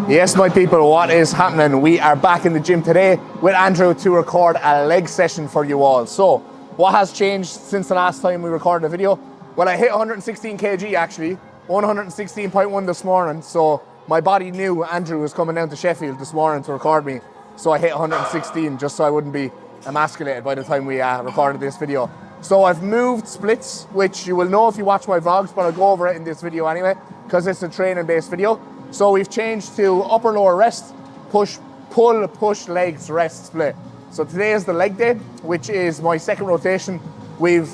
Yes, my people, what is happening? We are back in the gym today with Andrew to record a leg session for you all. So, what has changed since the last time we recorded a video? Well, I hit 116 kg actually, 116.1 this morning. So, my body knew Andrew was coming down to Sheffield this morning to record me. So, I hit 116 just so I wouldn't be emasculated by the time we recorded this video. So, I've moved splits, which you will know if you watch my vlogs, but I'll go over it in this video anyway, because it's a training-based video. So we've changed to upper lower rest, push, pull, push, legs, rest, split. So today is the leg day, which is my second rotation. We've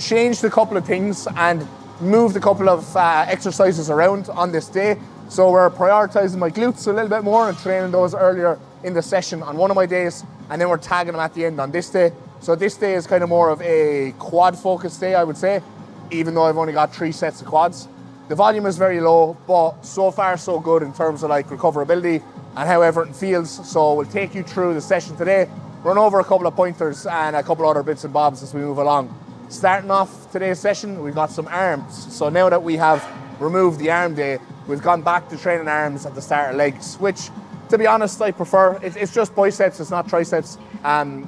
changed a couple of things and moved a couple of exercises around on this day. So we're prioritizing my glutes a little bit more and training those earlier in the session on one of my days, and then we're tagging them at the end on this day. So this day is kind of more of a quad focused day, I would say, even though I've only got 3 sets of quads. The volume is very low, but so far so good in terms of like recoverability and how everything feels. So we'll take you through the session today, run over a couple of pointers and a couple other bits and bobs as we move along. Starting off today's session, we've got some arms. So now that we have removed the arm day, we've gone back to training arms at the start of legs, which to be honest, I prefer. It's just biceps, it's not triceps.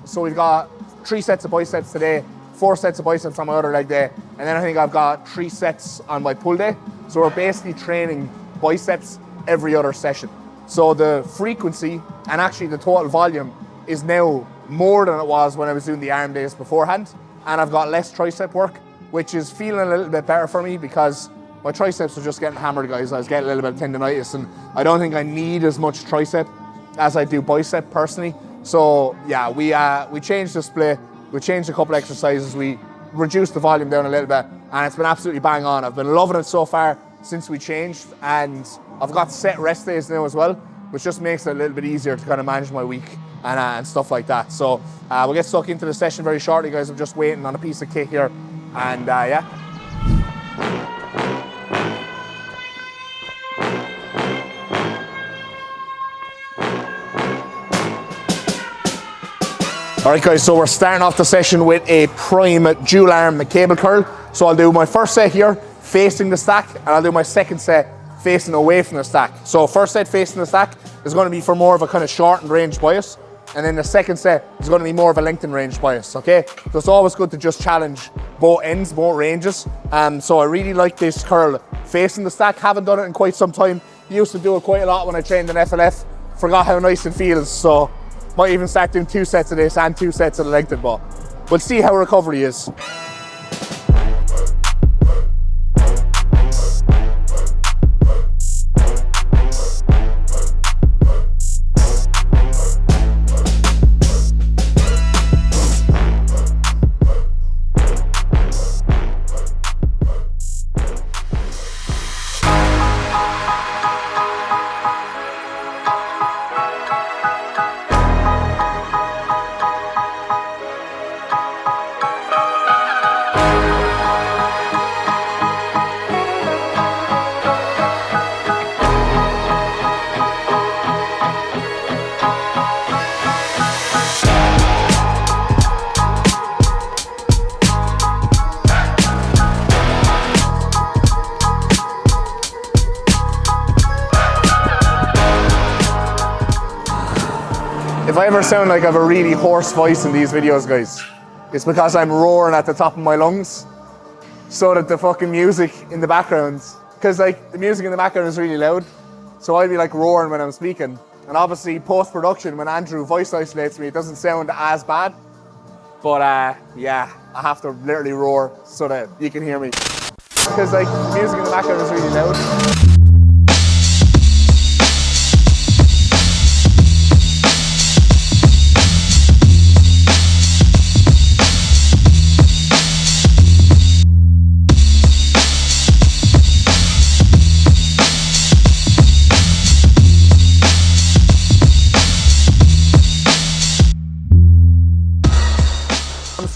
So we've got 3 sets of biceps today, 4 sets of biceps on my other leg day, and then I think I've got 3 sets on my pull day. So we're basically training biceps every other session. So the frequency and actually the total volume is now more than it was when I was doing the arm days beforehand. And I've got less tricep work, which is feeling a little bit better for me because my triceps were just getting hammered, guys. I was getting a little bit of tendonitis and I don't think I need as much tricep as I do bicep personally. So yeah, we changed the split. We changed a couple of exercises, we reduced the volume down a little bit, and it's been absolutely bang on. I've been loving it so far since we changed, and I've got set rest days now as well, which just makes it a little bit easier to kind of manage my week and stuff like that. So we'll get stuck into the session very shortly, guys. I'm just waiting on a piece of kit here, and yeah. Alright guys, so we're starting off the session with a prime dual arm cable curl. So I'll do my first set here, facing the stack, and I'll do my second set facing away from the stack. So first set facing the stack is going to be for more of a kind of shortened range bias, and then the second set is going to be more of a lengthened range bias, okay? So it's always good to just challenge both ends, both ranges. So I really like this curl facing the stack. Haven't done it in quite some time. Used to do it quite a lot when I trained in FLF. Forgot how nice it feels, so might even start doing 2 sets of this and 2 sets of the lengthened, but we'll see how recovery is. If I ever sound like I have a really hoarse voice in these videos, guys, it's because I'm roaring at the top of my lungs so that the fucking music in the background, because like the music in the background is really loud, so I'll be like roaring when I'm speaking. And obviously post-production, when Andrew voice isolates me, it doesn't sound as bad. But yeah, I have to literally roar so that you can hear me. Because like the music in the background is really loud.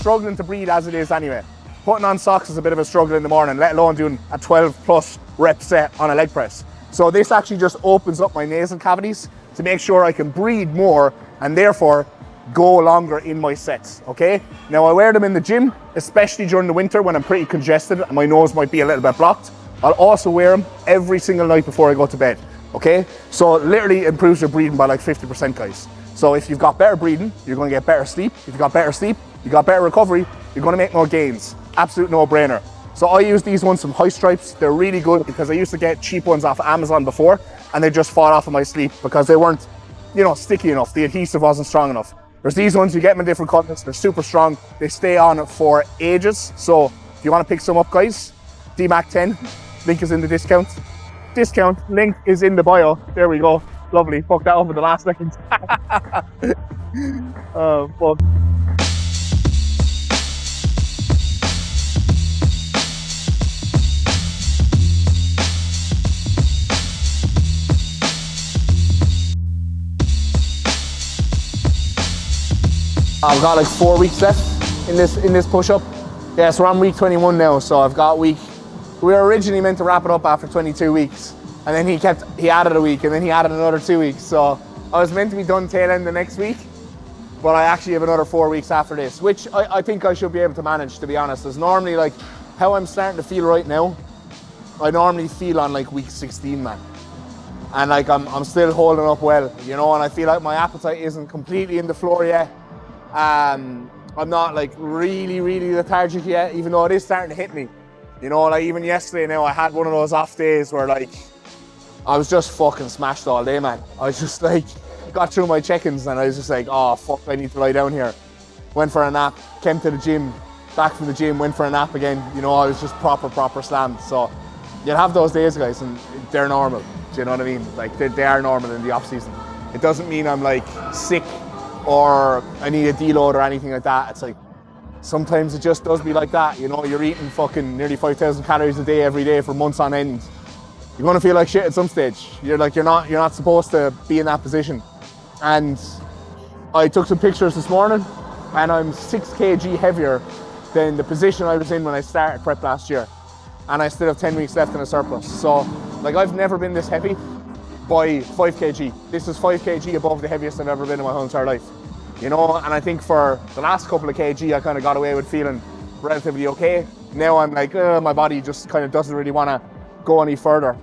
Struggling to breathe as it is anyway. Putting on socks is a bit of a struggle in the morning, let alone doing a 12+ rep set on a leg press. So this actually just opens up my nasal cavities to make sure I can breathe more and therefore go longer in my sets, okay? Now I wear them in the gym, especially during the winter when I'm pretty congested and my nose might be a little bit blocked. I'll also wear them every single night before I go to bed. okay? So it literally improves your breathing by like 50%, guys. So if you've got better breathing, you're gonna get better sleep. If you've got better sleep, you got better recovery, you're gonna make more gains. Absolute no-brainer. So I use these ones from High Stripes. They're really good because I used to get cheap ones off Amazon before and they just fall off of my sleep because they weren't, you know, sticky enough. The adhesive wasn't strong enough. There's these ones, you get them in different colors. They're super strong. They stay on for ages. So if you want to pick some up, guys, DMAC10, link is in the discount. Discount link is in the bio. There we go. Lovely. Fuck that up in the last second. But I've got like 4 weeks left in this push-up. Yeah, so we're on week 21 now, so I've got we were originally meant to wrap it up after 22 weeks, and then he added a week, and then he added another 2 weeks. So I was meant to be done tail end the next week, but I actually have another 4 weeks after this, which I think I should be able to manage, to be honest. It's normally like how I'm starting to feel right now, I normally feel on like week 16, man. And like I'm still holding up well, you know, and I feel like my appetite isn't completely in the floor yet. I'm not like really lethargic yet, even though it is starting to hit me. You know, like even yesterday now I had one of those off days where like I was just fucking smashed all day, man. I was just like, got through my check-ins and I was just like, oh fuck, I need to lie down here. Went for a nap, came to the gym, back from the gym, went for a nap again. You know, I was just proper slammed. So you'll have those days, guys, and they're normal. Do you know what I mean? Like they are normal in the off season. It doesn't mean I'm like sick or I need a deload or anything like that. It's like, sometimes it just does be like that. You know, you're eating fucking nearly 5,000 calories a day every day for months on end. You're gonna feel like shit at some stage. You're not supposed to be in that position. And I took some pictures this morning and I'm 6 kg heavier than the position I was in when I started prep last year. And I still have 10 weeks left in a surplus. So like I've never been this heavy by 5 kg. This is 5 kg above the heaviest I've ever been in my whole entire life. You know, and I think for the last couple of kg, I kind of got away with feeling relatively okay. Now I'm like, my body just kind of doesn't really want to go any further.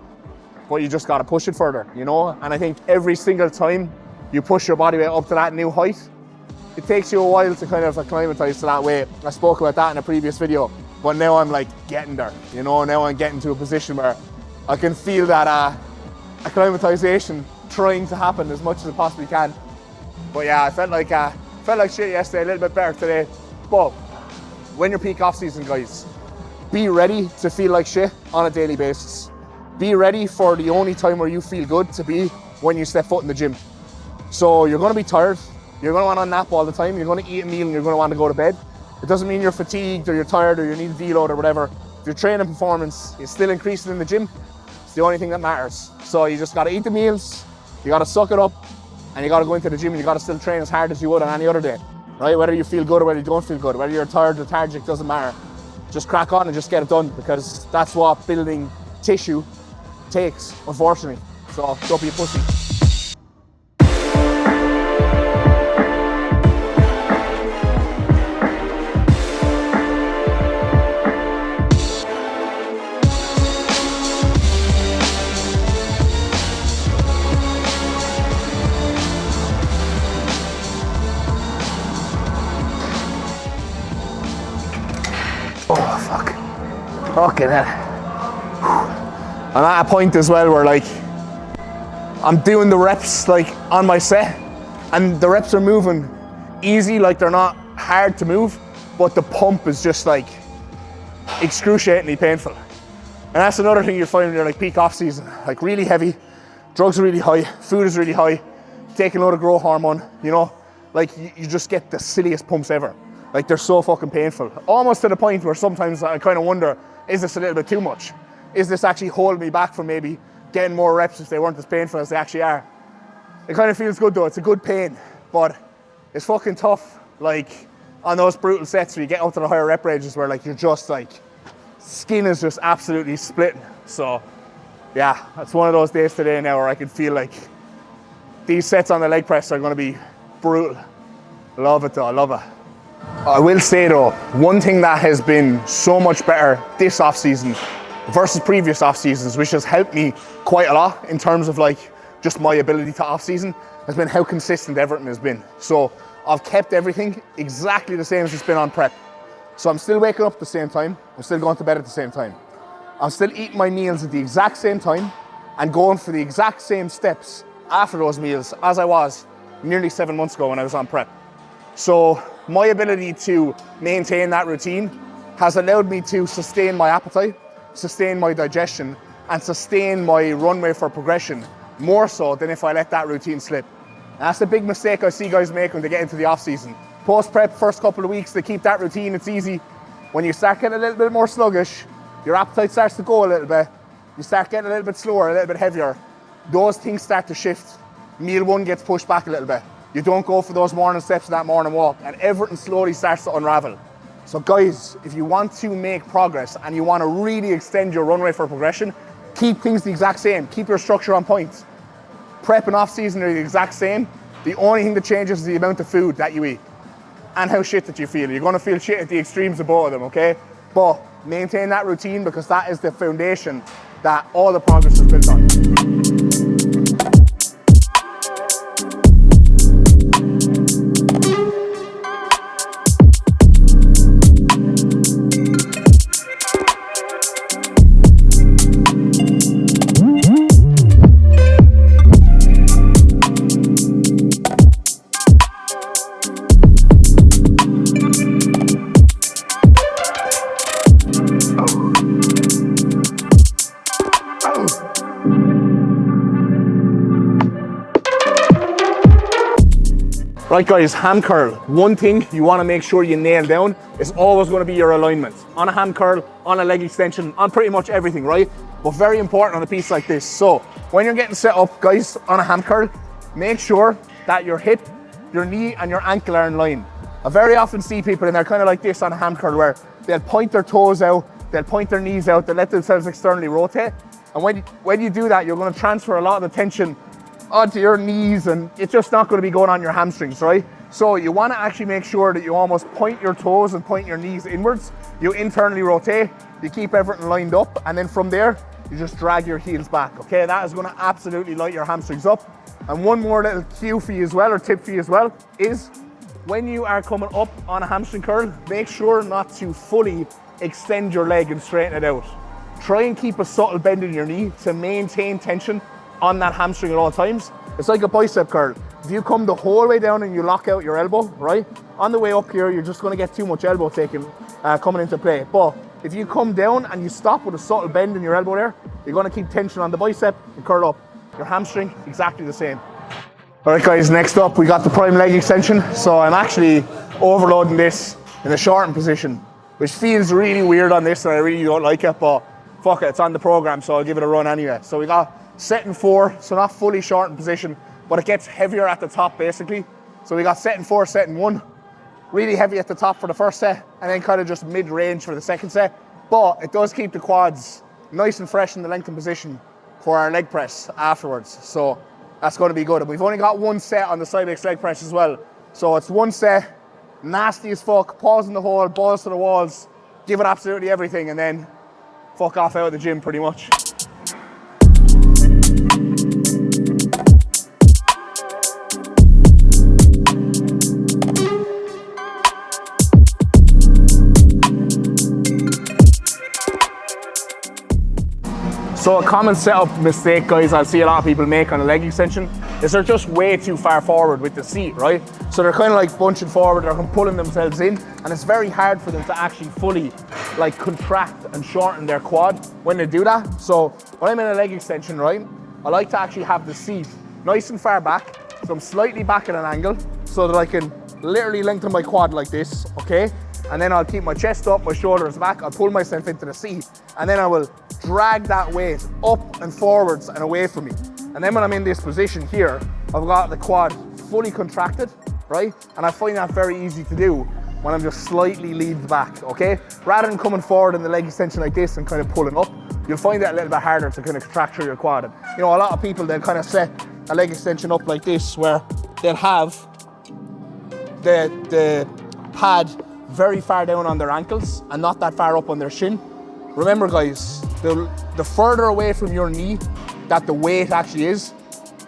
But you just got to push it further, you know? And I think every single time you push your body weight up to that new height, it takes you a while to kind of acclimatize to that weight. I spoke about that in a previous video, but now I'm like getting there, you know? Now I'm getting to a position where I can feel that acclimatization trying to happen as much as it possibly can. But yeah, I felt like shit yesterday, a little bit better today. But when you're peak off season, guys, be ready to feel like shit on a daily basis. Be ready for the only time where you feel good to be when you step foot in the gym. So you're gonna be tired, you're gonna wanna nap all the time, you're gonna eat a meal and you're gonna wanna go to bed. It doesn't mean you're fatigued or you're tired or you need a deload or whatever. If your training performance is still increasing in the gym, it's the only thing that matters. So you just gotta eat the meals, you gotta suck it up, and you gotta go into the gym and you gotta still train as hard as you would on any other day, right? Whether you feel good or whether you don't feel good, whether you're tired, lethargic, doesn't matter. Just crack on and just get it done because that's what building tissue takes, unfortunately. So don't be a pussy. Oh, fuck. Fucking hell. I'm at a point as well where like, I'm doing the reps like on my set and the reps are moving easy, like they're not hard to move, but the pump is just like excruciatingly painful. And that's another thing you'll find when you're like peak off season, like really heavy, drugs are really high, food is really high, taking a lot of growth hormone, you know, like you just get the silliest pumps ever. Like they're so fucking painful. Almost to the point where sometimes I kind of wonder, is this a little bit too much? Is this actually holding me back from maybe getting more reps if they weren't as painful as they actually are? It kind of feels good though, it's a good pain, but it's fucking tough, like on those brutal sets where you get up to the higher rep ranges where like you're just like, skin is just absolutely splitting. So yeah, that's one of those days today now where I can feel like these sets on the leg press are gonna be brutal. Love it though, I love it. I will say though, one thing that has been so much better this off season versus previous off seasons, which has helped me quite a lot in terms of like just my ability to off season, has been how consistent everything has been. So I've kept everything exactly the same as it's been on prep. So I'm still waking up at the same time, I'm still going to bed at the same time. I'm still eating my meals at the exact same time and going for the exact same steps after those meals as I was nearly 7 months ago when I was on prep. So my ability to maintain that routine has allowed me to sustain my appetite, sustain my digestion, and sustain my runway for progression more so than if I let that routine slip. And that's the big mistake I see guys make when they get into the off season. Post-prep, first couple of weeks, they keep that routine, it's easy. When you start getting a little bit more sluggish, your appetite starts to go a little bit, you start getting a little bit slower, a little bit heavier, those things start to shift. Meal one gets pushed back a little bit. You don't go for those morning steps and that morning walk, and everything slowly starts to unravel. So guys, if you want to make progress and you want to really extend your runway for progression, keep things the exact same, keep your structure on point. Prep and off season are the exact same. The only thing that changes is the amount of food that you eat and how shit that you feel. You're going to feel shit at the extremes of both of them, okay? But maintain that routine because that is the foundation that all the progress is built on. Right guys, ham curl. One thing you want to make sure you nail down is always going to be your alignment. On a ham curl, on a leg extension, on pretty much everything, right? But very important on a piece like this. So when you're getting set up, guys, on a ham curl, make sure that your hip, your knee and your ankle are in line. I very often see people and they're kind of like this on a ham curl where they'll point their toes out, they'll point their knees out, they'll let themselves externally rotate. And when you do that, you're going to transfer a lot of the tension onto your knees and it's just not going to be going on your hamstrings, right? So you want to actually make sure that you almost point your toes and point your knees inwards. You internally rotate, you keep everything lined up, and then from there, you just drag your heels back, okay? That is going to absolutely light your hamstrings up. And one more little cue for you as well, or tip for you as well, is when you are coming up on a hamstring curl, make sure not to fully extend your leg and straighten it out. Try and keep a subtle bend in your knee to maintain tension on that hamstring at all times. It's like a bicep curl. If you come the whole way down and you lock out your elbow, right? On the way up here, you're just gonna get too much elbow taking coming into play. But if you come down and you stop with a subtle bend in your elbow there, you're gonna keep tension on the bicep and curl up. Your hamstring, exactly the same. All right guys, next up, we got the prime leg extension. So I'm actually overloading this in a shortened position, which feels really weird on this and I really don't like it, but fuck it, it's on the program, so I'll give it a run anyway. So we got set in 4, so not fully shortened position, but it gets heavier at the top basically. So we got set in 4, set in 1, really heavy at the top for the first set, and then kind of just mid-range for the second set. But it does keep the quads nice and fresh in the lengthened position for our leg press afterwards. So that's going to be good. And we've only got one set on the side X leg press as well. So it's one set, nasty as fuck, paws in the hole, balls to the walls, give it absolutely everything, and then fuck off out of the gym pretty much. So a common setup mistake, guys, I see a lot of people make on a leg extension is they're just way too far forward with the seat, right? So they're kind of like bunching forward, they're pulling themselves in, and it's very hard for them to actually fully like contract and shorten their quad when they do that. So when I'm in a leg extension, right, I like to actually have the seat nice and far back, so I'm slightly back at an angle so that I can literally lengthen my quad like this, okay? And then I'll keep my chest up, my shoulders back, I'll pull myself into the seat, and then I will drag that weight up and forwards and away from me. And then when I'm in this position here, I've got the quad fully contracted, right? And I find that very easy to do when I'm just slightly leaned back, okay? Rather than coming forward in the leg extension like this and kind of pulling up, you'll find that a little bit harder to kind of contract through your quad. And, you know, a lot of people, they'll kind of set a leg extension up like this where they'll have the pad very far down on their ankles and not that far up on their shin. Remember guys, the further away from your knee that the weight actually is,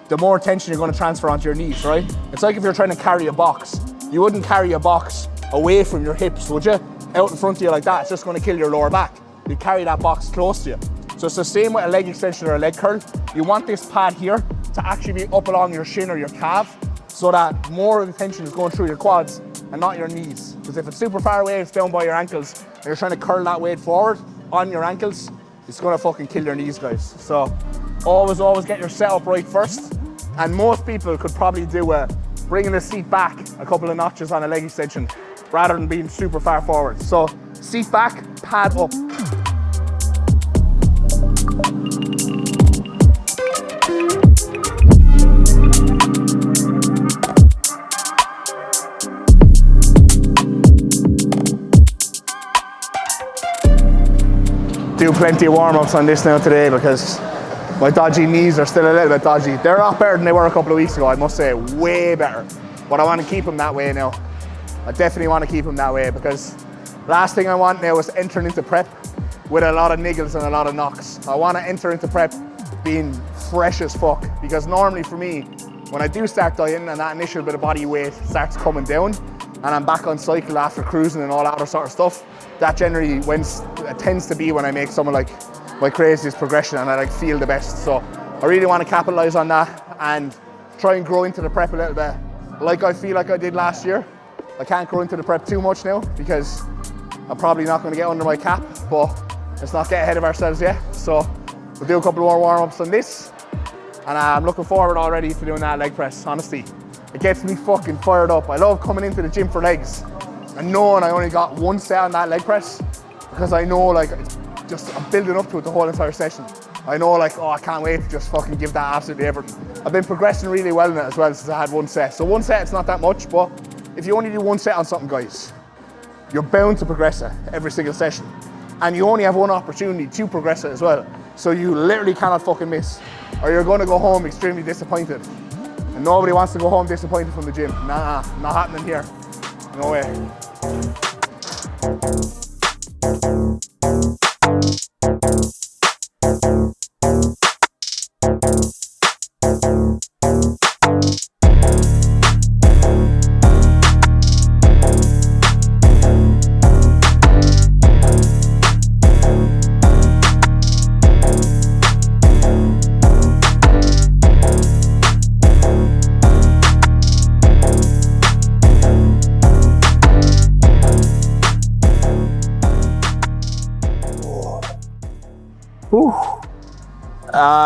the more tension you're going to transfer onto your knees, right? It's like if you're trying to carry a box. You wouldn't carry a box away from your hips, would you? Out in front of you like that, it's just going to kill your lower back. You carry that box close to you. So it's the same with a leg extension or a leg curl. You want this pad here to actually be up along your shin or your calf, so that more of the tension is going through your quads and not your knees. Because if it's super far away, it's down by your ankles, and you're trying to curl that weight forward on your ankles, it's gonna fucking kill your knees, guys. So always get your setup right first. And most people could probably do bringing the seat back a couple of notches on a leg extension rather than being super far forward. So seat back, pad up. Do plenty of warm-ups on this now today because my dodgy knees are still a little bit dodgy. They're a lot better than they were a couple of weeks ago, I must say, way better. But I want to keep them that way now. I definitely want to keep them that way because last thing I want now is entering into prep with a lot of niggles and a lot of knocks. I want to enter into prep being fresh as fuck, because normally for me, when I do start dieting and that initial bit of body weight starts coming down and I'm back on cycle after cruising and all that other sort of stuff, that generally tends to be when I make some of like my craziest progression and I like feel the best. So I really want to capitalize on that and try and grow into the prep a little bit like I feel like I did last year. I can't grow into the prep too much now because I'm probably not going to get under my cap, but let's not get ahead of ourselves yet. So we'll do a couple more warm-ups on this, and I'm looking forward already to doing that leg press. Honestly, it gets me fucking fired up. I love coming into the gym for legs and knowing I only got one set on that leg press, because I know like I'm building up to it the whole entire session. I know like, oh, I can't wait to just fucking give that absolutely everything. I've been progressing really well in it as well since I had one set. So one set, it's not that much, but if you only do one set on something, guys, you're bound to progress it every single session. And you only have one opportunity to progress it as well. So you literally cannot fucking miss, or you're gonna go home extremely disappointed. And nobody wants to go home disappointed from the gym. Nah, not happening here. No way.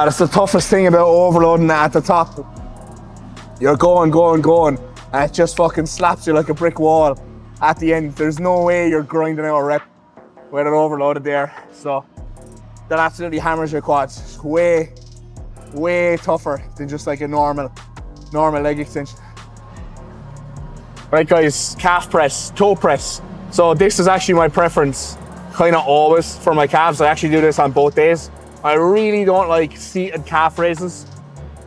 That's the toughest thing about overloading at the top. You're going, and it just fucking slaps you like a brick wall at the end. There's no way you're grinding out a rep with it overloaded there. So that absolutely hammers your quads. It's way tougher than just like a normal leg extension. Right guys, calf press, toe press. So this is actually my preference kind of always for my calves. I actually do this on both days. I really don't like seated calf raises.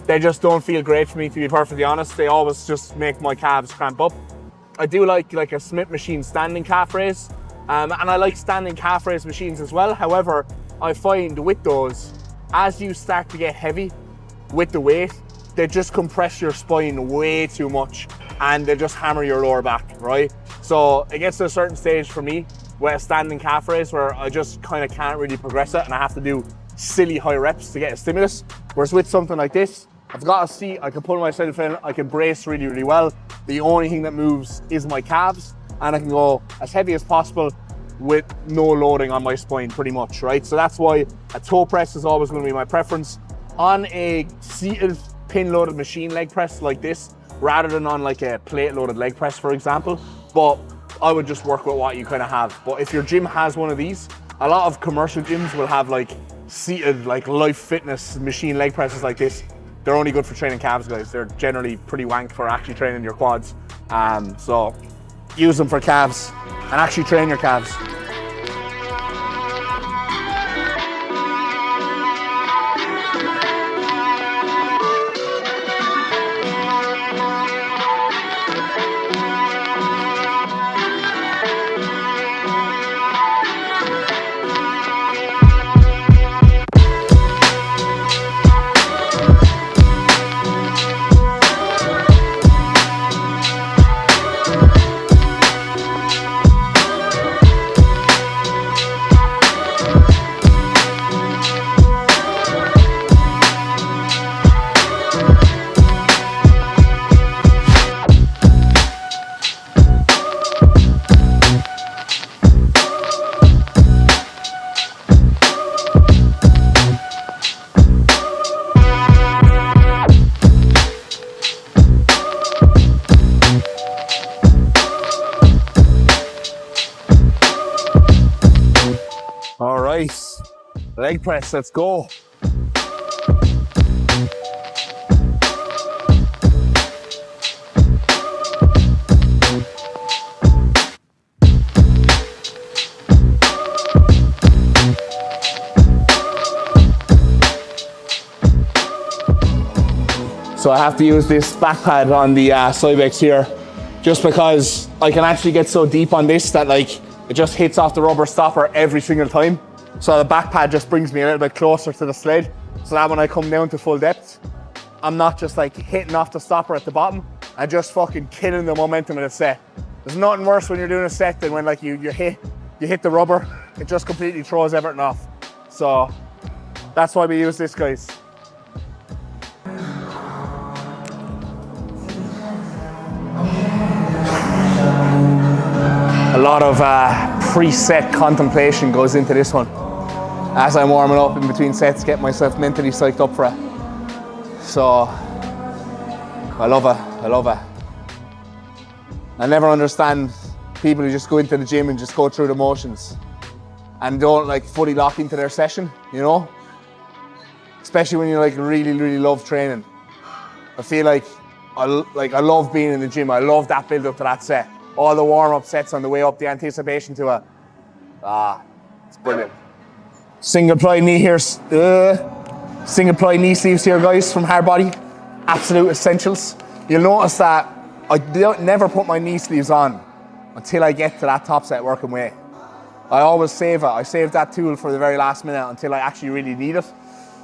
They just don't feel great for me, to be perfectly honest. They always just make my calves cramp up. I do like a Smith machine standing calf raise, and I like standing calf raise machines as well. However, I find with those, as you start to get heavy with the weight, they just compress your spine way too much and they just hammer your lower back, right? So it gets to a certain stage for me with a standing calf raise where I just kind of can't really progress it and I have to do silly high reps to get a stimulus. Whereas with something like this, I've got a seat, I can pull myself in, I can brace really well. The only thing that moves is my calves, and I can go as heavy as possible with no loading on my spine pretty much, right? So that's why a toe press is always going to be my preference. On a seated pin loaded machine leg press like this, rather than on like a plate loaded leg press, for example. But I would just work with what you kind of have. But if your gym has one of these, a lot of commercial gyms will have like seated like Life Fitness machine leg presses like this. They're only good for training calves, guys. They're generally pretty wank for actually training your quads. So use them for calves and actually train your calves. leg press, let's go. So I have to use this back pad on the Cybex here, just because I can actually get so deep on this that like it just hits off the rubber stopper every single time. So the back pad just brings me a little bit closer to the sled, so that when I come down to full depth, I'm not just like hitting off the stopper at the bottom and just fucking killing the momentum of the set. There's nothing worse when you're doing a set than when like you hit the rubber, it just completely throws everything off. So that's why we use this, guys. A lot of preset contemplation goes into this one. As I'm warming up in between sets, get myself mentally psyched up for it. So, I love it. I never understand people who just go into the gym and just go through the motions and don't like fully lock into their session, you know? Especially when you like really love training. I feel like I love being in the gym. I love that build up to that set. All the warm-up sets on the way up, the anticipation to it. It's brilliant. Single ply knee here, single ply knee sleeves here, guys, from Hard Body. Absolute essentials. You'll notice that I never put my knee sleeves on until I get to that top set working weight. I always save it. I save that tool for the very last minute until I actually really need it.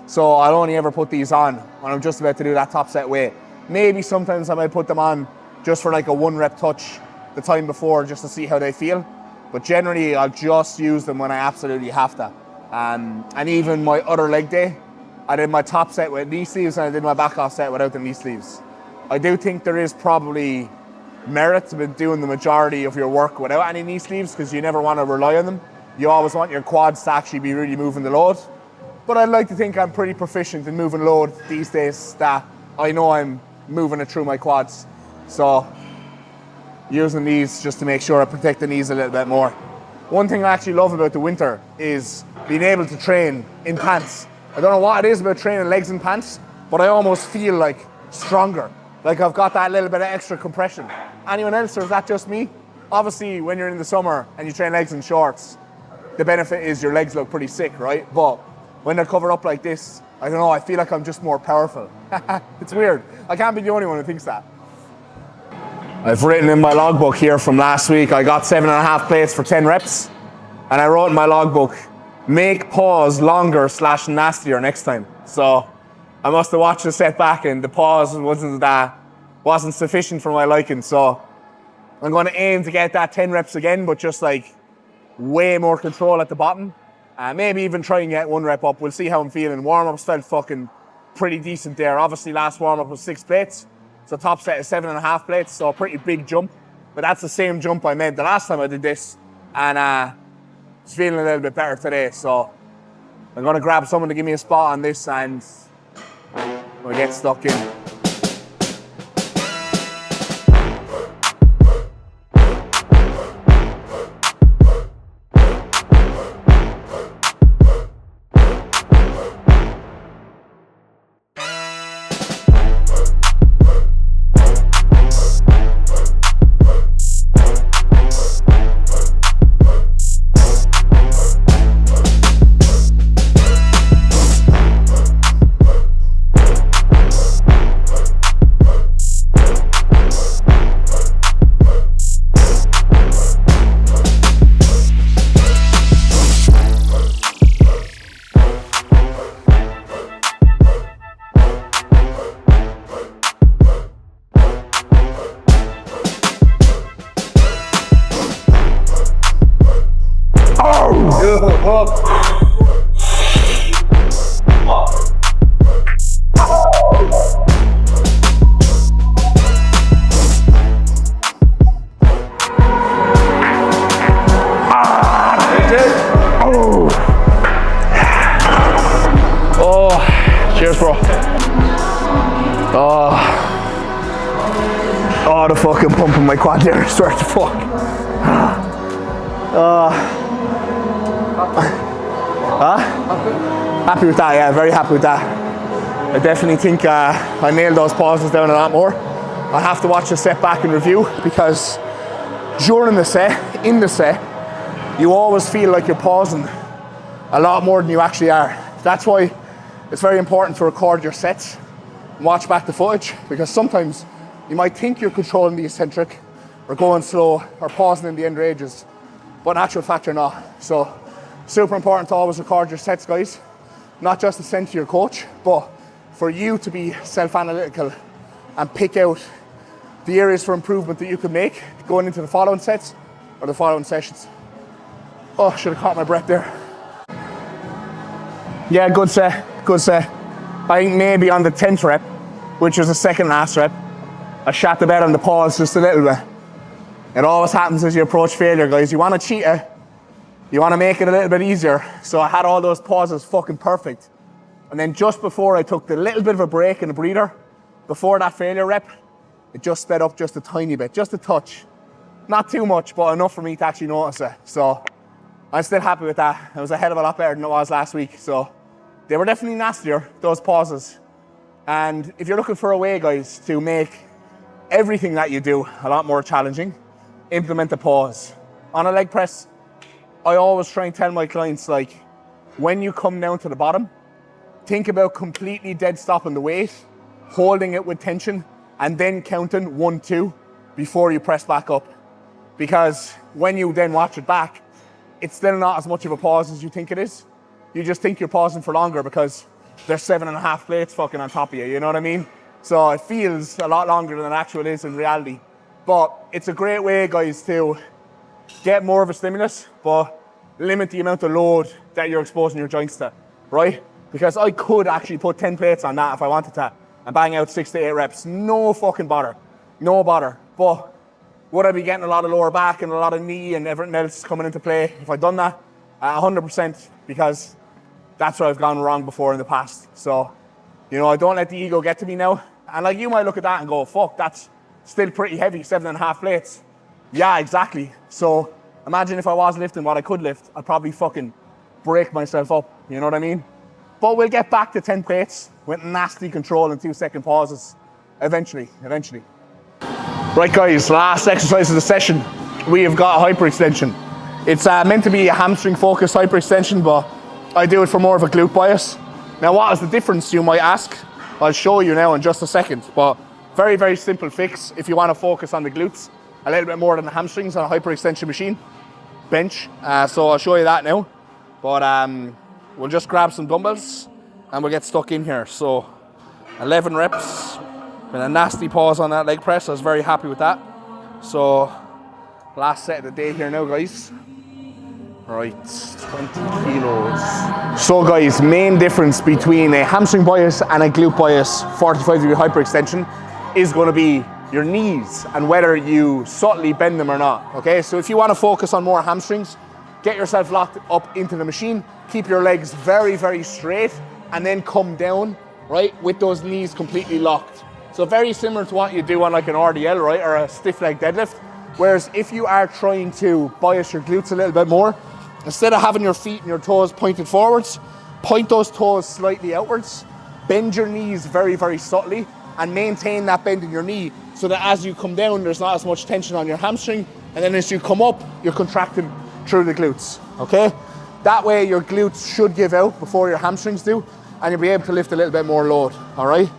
So I'll only ever put these on when I'm just about to do that top set weight. Maybe sometimes I might put them on just for like a 1 rep touch the time before, just to see how they feel. But generally, I'll just use them when I absolutely have to. And even my other leg day, I did my top set with knee sleeves and I did my back off set without the knee sleeves. I do think there is probably merit to doing the majority of your work without any knee sleeves, because you never want to rely on them. You always want your quads to actually be really moving the load. But I'd like to think I'm pretty proficient in moving load these days, that I know I'm moving it through my quads. So using these just to make sure I protect the knees a little bit more. One thing I actually love about the winter is being able to train in pants. I don't know what it is about training legs in pants, but I almost feel like stronger. Like I've got that little bit of extra compression. Anyone else, or is that just me? Obviously, when you're in the summer and you train legs in shorts, the benefit is your legs look pretty sick, right? But when they're covered up like this, I don't know, I feel like I'm just more powerful. It's weird. I can't be the only one who thinks that. I've written in my logbook here from last week, I got 7.5 plates for 10 reps. And I wrote in my logbook, make pause longer / nastier next time. So I must have watched the set back and the pause wasn't sufficient for my liking. So I'm going to aim to get that 10 reps again, but just like way more control at the bottom. Maybe even try and get 1 rep up. We'll see how I'm feeling. Warm-ups felt fucking pretty decent there. Obviously last warm-up was 6 plates. So top set is 7.5 plates, so a pretty big jump. But that's the same jump I made the last time I did this. And it's feeling a little bit better today. So I'm gonna grab someone to give me a spot on this and we'll get stuck in. Cheers, bro. Oh, the fucking pump in my quad there, I swear to fuck. Huh? Happy with that, yeah, very happy with that. I definitely think I nailed those pauses down a lot more. I'll have to watch the set back and review, because during the set, in the set, you always feel like you're pausing a lot more than you actually are. That's why it's very important to record your sets and watch back the footage, because sometimes you might think you're controlling the eccentric or going slow or pausing in the end ranges, but in actual fact you're not. So super important to always record your sets, guys. Not just to send to your coach, but for you to be self-analytical and pick out the areas for improvement that you can make going into the following sets or the following sessions. Oh, should have caught my breath there. Yeah, good set, good set. I think maybe on the 10th rep, which was the second last rep, I shot the bed on the pause just a little bit. It always happens as you approach failure, guys. You want to cheat it, you want to make it a little bit easier. So I had all those pauses fucking perfect. And then just before I took the little bit of a break and a breather, before that failure rep, it just sped up just a tiny bit, just a touch. Not too much, but enough for me to actually notice it. So I'm still happy with that. It was a hell of a lot better than it was last week. So they were definitely nastier, those pauses. And if you're looking for a way, guys, to make everything that you do a lot more challenging, implement the pause. On a leg press, I always try and tell my clients, like, when you come down to the bottom, think about completely dead stopping the weight, holding it with tension, and then counting 1, 2 before you press back up. Because when you then watch it back, it's still not as much of a pause as you think it is. You just think you're pausing for longer because there's 7.5 plates fucking on top of you, you know what I mean? So it feels a lot longer than it actually is in reality. But it's a great way, guys, to get more of a stimulus, but limit the amount of load that you're exposing your joints to, right? Because I could actually put 10 plates on that if I wanted to and bang out 6 to 8 reps. No fucking bother. No bother. But would I be getting a lot of lower back and a lot of knee and everything else coming into play if I'd done that? 100%, because that's where I've gone wrong before in the past. So, you know, I don't let the ego get to me now. And like, you might look at that and go, fuck, that's still pretty heavy, 7.5 plates. Yeah, exactly. So imagine if I was lifting what I could lift, I'd probably fucking break myself up. You know what I mean? But we'll get back to 10 plates with nasty control and 2-second pauses eventually. Right, guys, last exercise of the session, we have got a hyperextension. It's meant to be a hamstring focused hyperextension, but I do it for more of a glute bias. Now, what is the difference, you might ask? I'll show you now in just a second, but very, very simple fix if you want to focus on the glutes a little bit more than the hamstrings on a hyperextension machine. Bench, so I'll show you that now. But we'll just grab some dumbbells and we'll get stuck in here. So 11 reps with a nasty pause on that leg press. I was very happy with that. So last set of the day here now, guys. Right, 20 kilos. So guys, main difference between a hamstring bias and a glute bias 45-degree hyperextension is going to be your knees and whether you subtly bend them or not. Okay, so if you want to focus on more hamstrings, get yourself locked up into the machine, keep your legs very, very straight, and then come down, right, with those knees completely locked. So very similar to what you do on like an RDL, right, or a stiff leg deadlift. Whereas if you are trying to bias your glutes a little bit more, instead of having your feet and your toes pointed forwards, point those toes slightly outwards, bend your knees very, very subtly, and maintain that bend in your knee so that as you come down, there's not as much tension on your hamstring, and then as you come up, you're contracting through the glutes, okay? That way your glutes should give out before your hamstrings do, and you'll be able to lift a little bit more load, all right?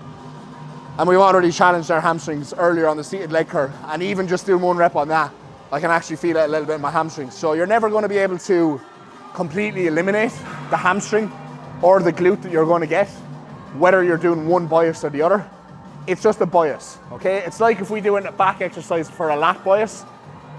And we've already challenged our hamstrings earlier on the seated leg curl, and even just doing 1 rep on that, I can actually feel it a little bit in my hamstrings. So you're never going to be able to completely eliminate the hamstring or the glute that you're going to get, whether you're doing one bias or the other. It's just a bias, okay? It's like if we do a back exercise for a lat bias,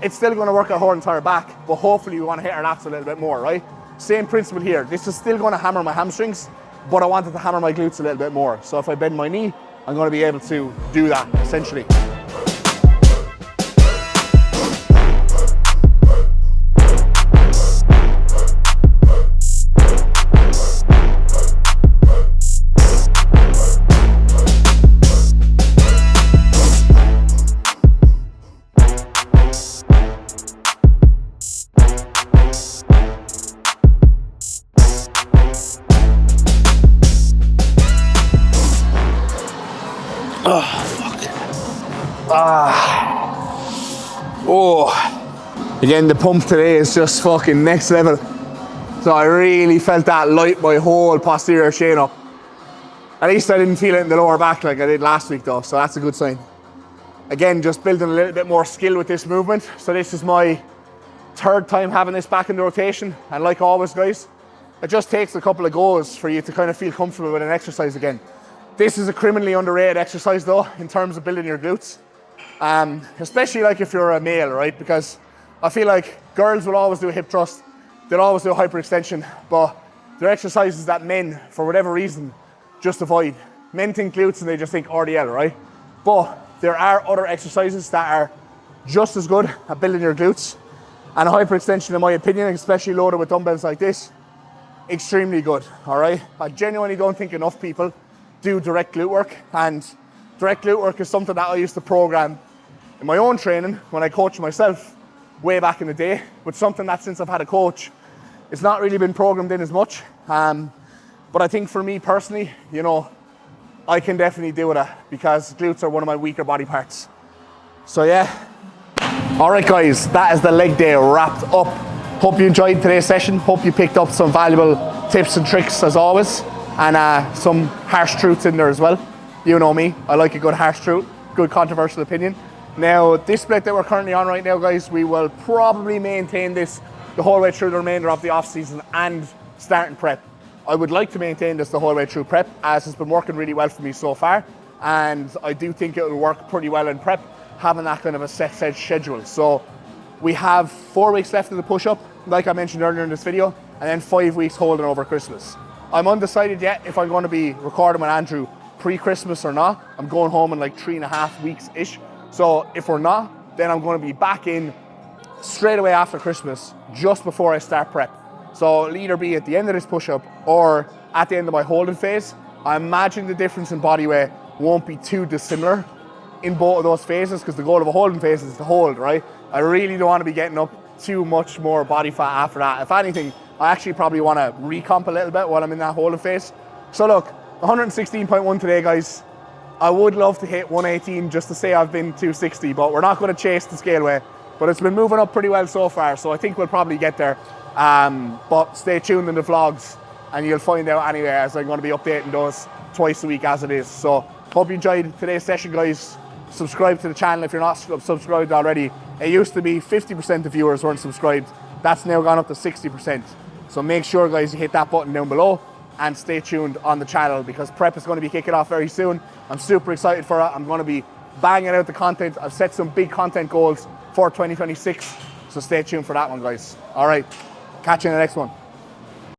it's still going to work our whole entire back, but hopefully we want to hit our lats a little bit more, right? Same principle here. This is still going to hammer my hamstrings, but I wanted to hammer my glutes a little bit more. So if I bend my knee, I'm going to be able to do that, essentially. Oh. Again, the pump today is just fucking next level. So I really felt that light my whole posterior chain up. At least I didn't feel it in the lower back like I did last week though, so that's a good sign. Again, just building a little bit more skill with this movement. So this is my third time having this back in the rotation. And like always, guys, it just takes a couple of goes for you to kind of feel comfortable with an exercise again. This is a criminally underrated exercise though, in terms of building your glutes. Especially like if you're a male, right? Because I feel like girls will always do a hip thrust. They'll always do a hyperextension, but they're exercises that men, for whatever reason, just avoid. Men think glutes and they just think RDL, right? But there are other exercises that are just as good at building your glutes. And a hyperextension, in my opinion, especially loaded with dumbbells like this, extremely good, all right? I genuinely don't think enough people do direct glute work. And direct glute work is something that I used to program in my own training when I coached myself way back in the day, but something that since I've had a coach, it's not really been programmed in as much. But I think for me personally, you know, I can definitely do it because glutes are one of my weaker body parts. So yeah. All right, guys, that is the leg day wrapped up. Hope you enjoyed today's session. Hope you picked up some valuable tips and tricks as always, and some harsh truths in there as well. You know me, I like a good harsh truth, good controversial opinion. Now, this split that we're currently on right now, guys, we will probably maintain this the whole way through the remainder of the off season and starting prep. I would like to maintain this the whole way through prep, as it's been working really well for me so far, and I do think it will work pretty well in prep, having that kind of a set schedule. So we have 4 weeks left of the push-up, like I mentioned earlier in this video, and then 5 weeks holding over Christmas. I'm undecided yet if I'm going to be recording with Andrew pre-Christmas or not. I'm going home in like 3.5 weeks-ish. So if we're not, then I'm going to be back in straight away after Christmas, just before I start prep. So it'll either be at the end of this push-up or at the end of my holding phase. I imagine the difference in body weight won't be too dissimilar in both of those phases, because the goal of a holding phase is to hold, right? I really don't want to be getting up too much more body fat after that. If anything, I actually probably want to recomp a little bit while I'm in that holding phase. So look, 116.1 today, guys. I would love to hit 118 just to say I've been 260, but we're not going to chase the scale weight. But it's been moving up pretty well so far, so I think we'll probably get there. But stay tuned in the vlogs and you'll find out anyway, as I'm going to be updating those twice a week as it is. So hope you enjoyed today's session, guys. Subscribe to the channel if you're not subscribed already. It used to be 50% of viewers weren't subscribed. That's now gone up to 60%. So make sure, guys, you hit that button down below and stay tuned on the channel, because prep is going to be kicking off very soon. I'm super excited for it. I'm going to be banging out the content. I've set some big content goals for 2026. So stay tuned for that one, guys. All right, catch you in the next one.